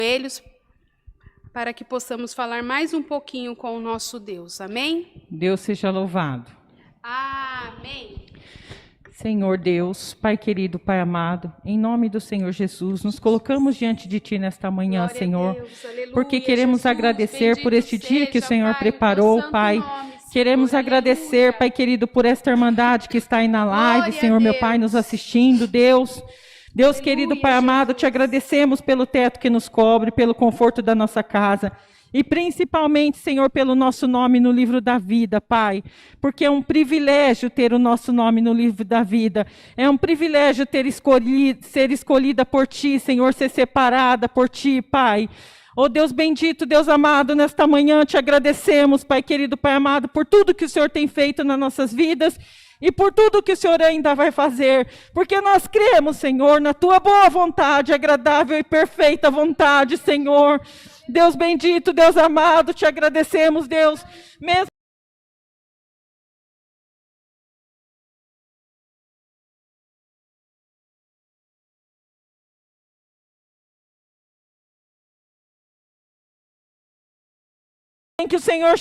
joelhos para que possamos falar mais um pouquinho com o nosso Deus. Amém? Deus seja louvado. Amém. Senhor Deus, Pai querido, Pai amado, em nome do Senhor Jesus, nos colocamos diante de Ti nesta manhã, Glória Senhor, a Deus, aleluia, porque queremos Jesus, agradecer por este dia que o seja, Senhor Pai, preparou, o teu santo Pai. nome, Senhor, Queremos agradecer, aleluia. Pai querido, por esta irmandade que está aí na live, Glória a Senhor, meu Deus. Pai, nos assistindo, Deus. Deus Aleluia, querido, Pai amado, Jesus. te agradecemos pelo teto que nos cobre, pelo conforto da nossa casa. E principalmente, Senhor, pelo nosso nome no livro da vida, Pai. Porque é um privilégio ter o nosso nome no livro da vida. É um privilégio ser escolhida por Ti, Senhor, ser separada por Ti, Pai. Oh Deus bendito, Deus amado, nesta manhã te agradecemos, Pai querido, Pai amado, por tudo que o Senhor tem feito nas nossas vidas. E por tudo que o Senhor ainda vai fazer, porque nós cremos, Senhor, na Tua boa vontade, agradável e perfeita vontade, Senhor. Deus bendito, Deus amado, te agradecemos, Deus, mesmo que o Senhor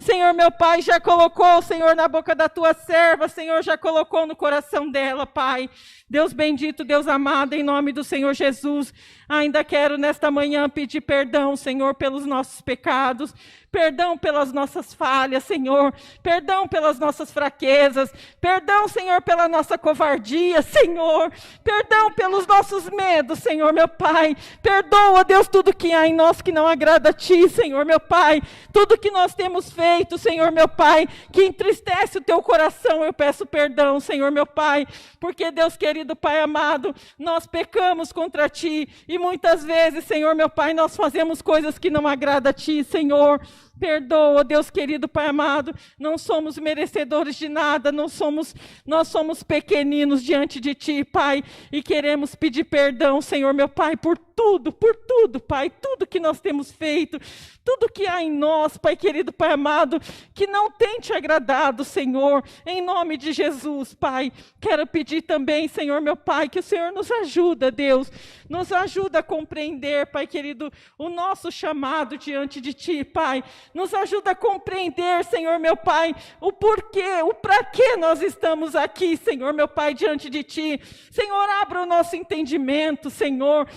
Senhor meu Pai, já colocou, Senhor, na boca da Tua serva, Senhor, já colocou no coração dela, Pai. Deus bendito, Deus amado, em nome do Senhor Jesus, ainda quero nesta manhã pedir perdão, Senhor, pelos nossos pecados, perdão pelas nossas falhas, Senhor, perdão pelas nossas fraquezas, perdão, Senhor, pela nossa covardia, Senhor, perdão pelos nossos medos, Senhor, meu Pai, perdoa, Deus, tudo que há em nós que não agrada a Ti, Senhor, meu Pai, tudo que nós temos feito, Senhor, meu Pai, que entristece o Teu coração, eu peço perdão, Senhor, meu Pai, porque, Deus querido, Pai amado, nós pecamos contra Ti, e muitas vezes, Senhor, meu Pai, nós fazemos coisas que não agradam a Ti, Senhor. Perdoa, Deus querido, Pai amado, não somos merecedores de nada, nós somos pequeninos diante de Ti, Pai, e queremos pedir perdão, Senhor, meu Pai, por tudo, Pai, tudo que nós temos feito, tudo que há em nós, Pai querido, Pai amado, que não tem Te agradado, Senhor, em nome de Jesus, Pai, quero pedir também, Senhor, meu Pai, que o Senhor nos ajuda, Deus, nos ajuda a compreender, Pai querido, o nosso chamado diante de Ti, Pai, nos ajuda a compreender, Senhor, meu Pai, o porquê, o para que nós estamos aqui, Senhor, meu Pai, diante de Ti. Senhor, abra o nosso entendimento, Senhor.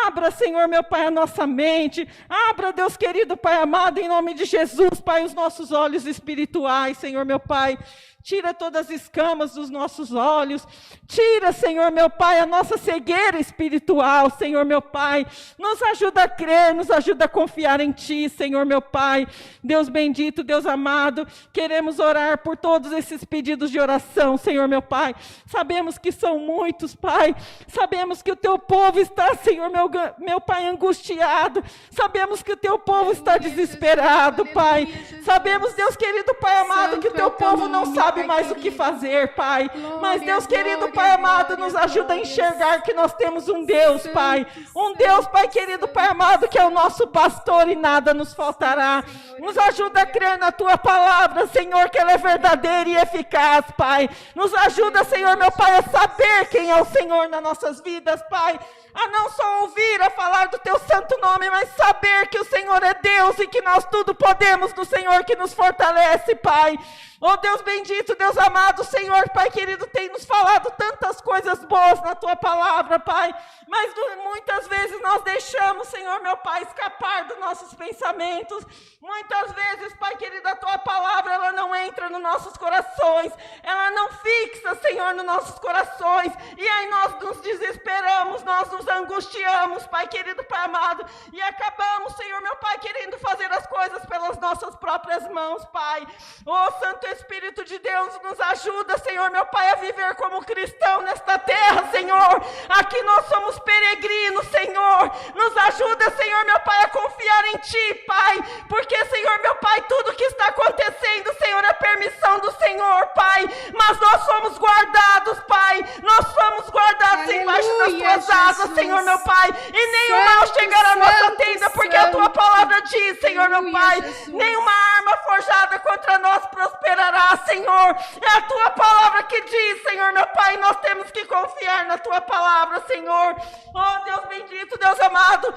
Abra, Senhor, meu Pai, a nossa mente. Abra, Deus querido, Pai amado, em nome de Jesus, Pai, os nossos olhos espirituais, Senhor, meu Pai. Tira todas as escamas dos nossos olhos. Tira, Senhor, meu Pai, a nossa cegueira espiritual, Senhor, meu Pai. Nos ajuda a crer, nos ajuda a confiar em Ti, Senhor, meu Pai. Deus bendito, Deus amado, queremos orar por todos esses pedidos de oração, Senhor, meu Pai. Sabemos que são muitos, Pai. Sabemos que o Teu povo está, Senhor, meu Pai, angustiado. Sabemos que o Teu povo está desesperado, Pai. Sabemos, Deus querido, Pai amado, que o Teu povo não sabe mais o que fazer, Pai. Mas, Deus querido, Pai amado, nos ajuda a enxergar que nós temos um Deus, Pai. Um Deus, Pai querido, Pai amado, que é o nosso pastor e nada nos faltará. Nos ajuda a crer na Tua palavra, Senhor, que ela é verdadeira e eficaz, Pai. Nos ajuda, Senhor, meu Pai, a saber quem é o Senhor nas nossas vidas, Pai. A não só ouvir a falar do Teu santo nome, mas saber que o Senhor é Deus e que nós tudo podemos no Senhor que nos fortalece, Pai. Oh Deus bendito, Deus amado, Senhor, Pai querido, tem nos falado tantas coisas boas na Tua palavra, Pai, mas muitas vezes nós deixamos, Senhor, meu Pai, escapar dos nossos pensamentos. Muitas vezes, Pai querido, a Tua palavra, ela não entra nos nossos corações, ela não fixa, Senhor, nos nossos corações, e aí nós nos desesperamos, nós nos angustiamos, Pai querido, Pai amado, e acabamos, Senhor, meu Pai, querendo fazer as coisas pelas nossas próprias mãos, Pai. Oh Santo Espírito de Deus, nos ajuda, Senhor, meu Pai, a viver como cristão nesta terra, Senhor. Aqui nós somos peregrinos, Senhor. Nos ajuda, Senhor, meu Pai, a confiar em Ti, Pai. Porque, Senhor, meu Pai, tudo que está acontecendo, Senhor, é permissão do Senhor, Pai. Mas nós somos guardados,Pai. Nós somos guardados embaixo das Tuas asas, Senhor, meu Pai. E nenhum mal chegará à nossa tenda, porque a Tua palavra diz, Senhor, meu Pai, nenhuma arma forjada contra nós prosperará, Senhor. É a Tua palavra que diz, Senhor, meu Pai, nós temos que confiar na Tua palavra, Senhor. Oh, Deus bendito, Deus amado,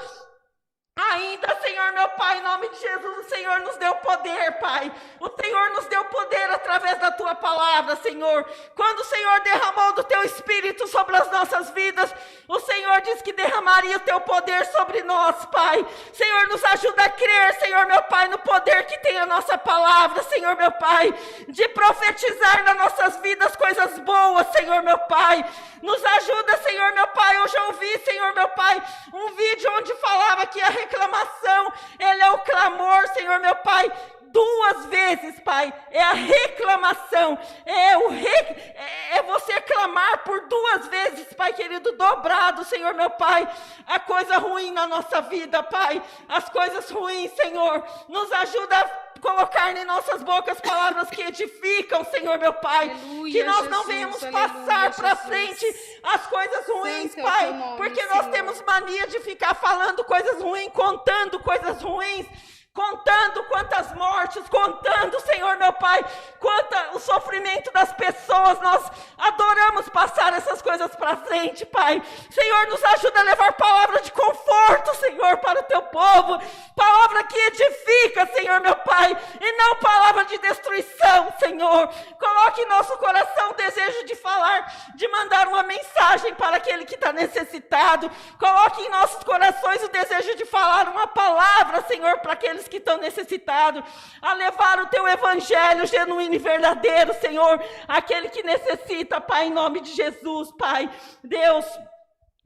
Pai, em nome de Jesus, o Senhor nos deu poder, Pai. O Senhor nos deu poder através da Tua palavra, Senhor. Quando o Senhor derramou do Teu Espírito sobre as nossas vidas, o Senhor disse que derramaria o Teu poder sobre nós, Pai. Senhor, nos ajuda a crer, Senhor, meu Pai, no poder que tem a nossa palavra, Senhor, meu Pai, de profetizar nas nossas vidas coisas boas, Senhor, meu Pai. Nos ajuda, Senhor, meu Pai. Hoje eu ouvi, Senhor, meu Pai, um vídeo onde falava que a reclamação, ele é o clamor, Senhor, meu Pai, 2 vezes, Pai, é a reclamação, é você clamar por 2 vezes, Pai querido, dobrado, Senhor, meu Pai, a coisa ruim na nossa vida, Pai, as coisas ruins, Senhor, nos ajuda a colocar em nossas bocas palavras que edificam, Senhor, meu Pai, aleluia, que nós não venhamos passar para frente as coisas ruins, Santo Pai, nome, porque Senhor. nós temos mania de ficar falando coisas ruins, contando coisas ruins, contando quantas mortes, contando, Senhor, meu Pai, quanto o sofrimento das pessoas, nós adoramos passar essas coisas para frente, Pai. Senhor, nos ajuda a levar palavra de conforto, Senhor, para o Teu povo, palavra que edifica, Senhor, meu Pai, e não palavra de destruição, Senhor. Coloque em nosso coração o desejo de falar, de mandar uma mensagem para aquele que está necessitado. Coloque em nossos corações o desejo de falar uma palavra, Senhor, para aqueles que estão necessitados, a levar o Teu evangelho genuíno e verdadeiro, Senhor, aquele que necessita, Pai, em nome de Jesus, Pai. Deus,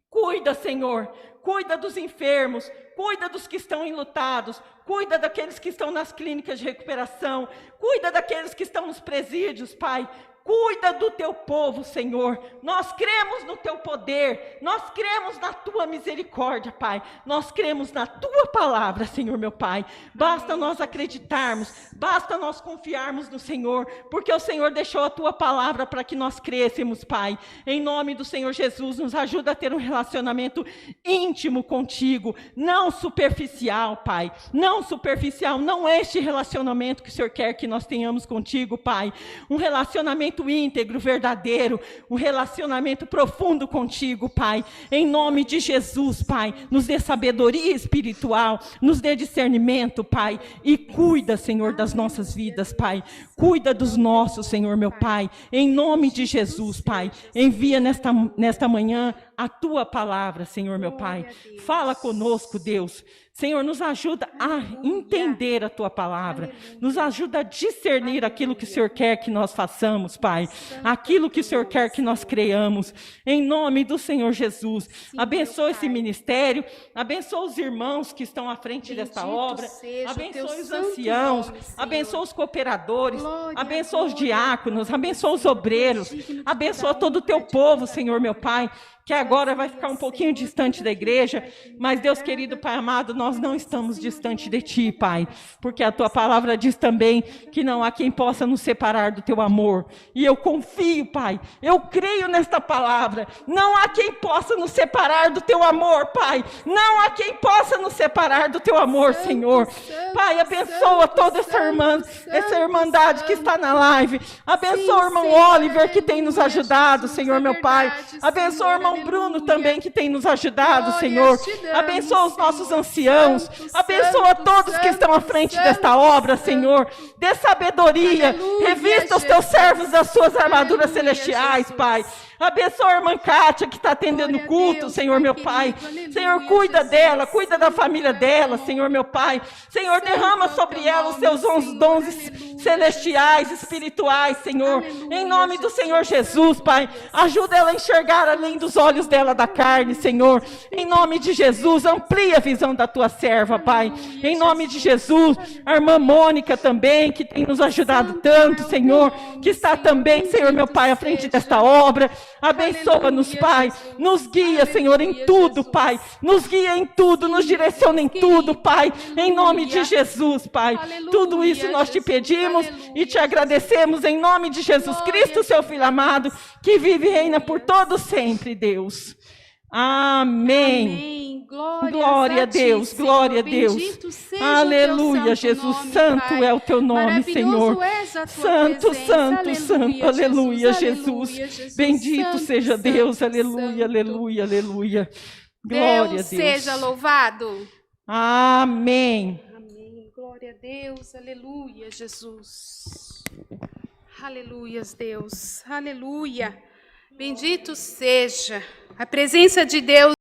cuida, Senhor, cuida dos enfermos, cuida dos que estão enlutados, cuida daqueles que estão nas clínicas de recuperação, cuida daqueles que estão nos presídios, Pai. Cuida do Teu povo, Senhor. Nós cremos no Teu poder, nós cremos na Tua misericórdia, Pai. Nós cremos na Tua palavra, Senhor, meu Pai. Basta nós acreditarmos, basta nós confiarmos no Senhor, porque o Senhor deixou a Tua palavra para que nós crescêssemos, Pai. Em nome do Senhor Jesus, nos ajuda a ter um relacionamento íntimo contigo, não superficial, Pai. Não superficial, não é este relacionamento que o Senhor quer que nós tenhamos contigo, Pai. Um relacionamento íntegro, verdadeiro, um relacionamento profundo contigo, Pai, em nome de Jesus, Pai, nos dê sabedoria espiritual, nos dê discernimento, Pai, e cuida, Senhor, das nossas vidas, Pai, cuida dos nossos, Senhor, meu Pai, em nome de Jesus, Pai, envia nesta manhã a Tua palavra, Senhor, meu Pai, fala conosco, Deus. Senhor, nos ajuda a entender a Tua palavra, nos ajuda a discernir aquilo que o Senhor quer que nós façamos, Pai, aquilo que o Senhor quer que nós creiamos, em nome do Senhor Jesus. Abençoa esse ministério, abençoa os irmãos que estão à frente desta obra, abençoa os anciãos, abençoa os cooperadores, abençoa os diáconos, abençoa os obreiros, abençoa todo o Teu povo, Senhor, meu Pai, que agora vai ficar um pouquinho distante da igreja, mas Deus querido, Pai amado, nós não estamos distante de Ti, Pai, porque a Tua palavra diz também que não há quem possa nos separar do Teu amor, e eu confio, Pai, eu creio nesta palavra, não há quem possa nos separar do Teu amor, Pai, não há quem possa nos separar do Teu amor, Senhor. Pai, abençoa toda essa irmandade que está na live, abençoa o irmão Oliver que tem nos ajudado, Senhor, meu Pai, abençoa o irmão Bruno também que tem nos ajudado, Senhor. Abençoa os nossos anciãos. Abençoa todos que estão à frente desta obra, Senhor. Dê sabedoria. Revista os Teus servos das suas armaduras celestiais, Pai. Abençoa a irmã Kátia que está atendendo o culto, Senhor, meu Pai. Senhor, cuida dela, cuida da família dela, Senhor, meu Pai. Senhor, derrama sobre ela os Teus dons celestiais, espirituais, Senhor. Em nome do Senhor Jesus, Pai. Ajuda ela a enxergar além dos olhos dela da carne, Senhor. Em nome de Jesus, amplia a visão da Tua serva, Pai. Em nome de Jesus, a irmã Mônica também, que tem nos ajudado tanto, Senhor. Que está também, Senhor, meu Pai, à frente desta obra. Abençoa-nos, Pai, nos guia, Senhor, em tudo, Pai, nos guia em tudo, nos direciona em tudo, Pai, em nome de Jesus, Pai, tudo isso nós Te pedimos e Te agradecemos em nome de Jesus Cristo, Seu Filho amado, que vive e reina por todo sempre, Deus. Amém. Glória a Deus, glória a Deus. Aleluia, Jesus, santo é o Teu nome, Senhor. Santo, santo, santo, aleluia, Jesus. Bendito seja Deus, aleluia, aleluia, aleluia. Glória a Deus. Deus seja louvado. Amém. Glória a Deus, aleluia, Jesus. Aleluias, Deus, aleluia. Bendito seja a presença de Deus.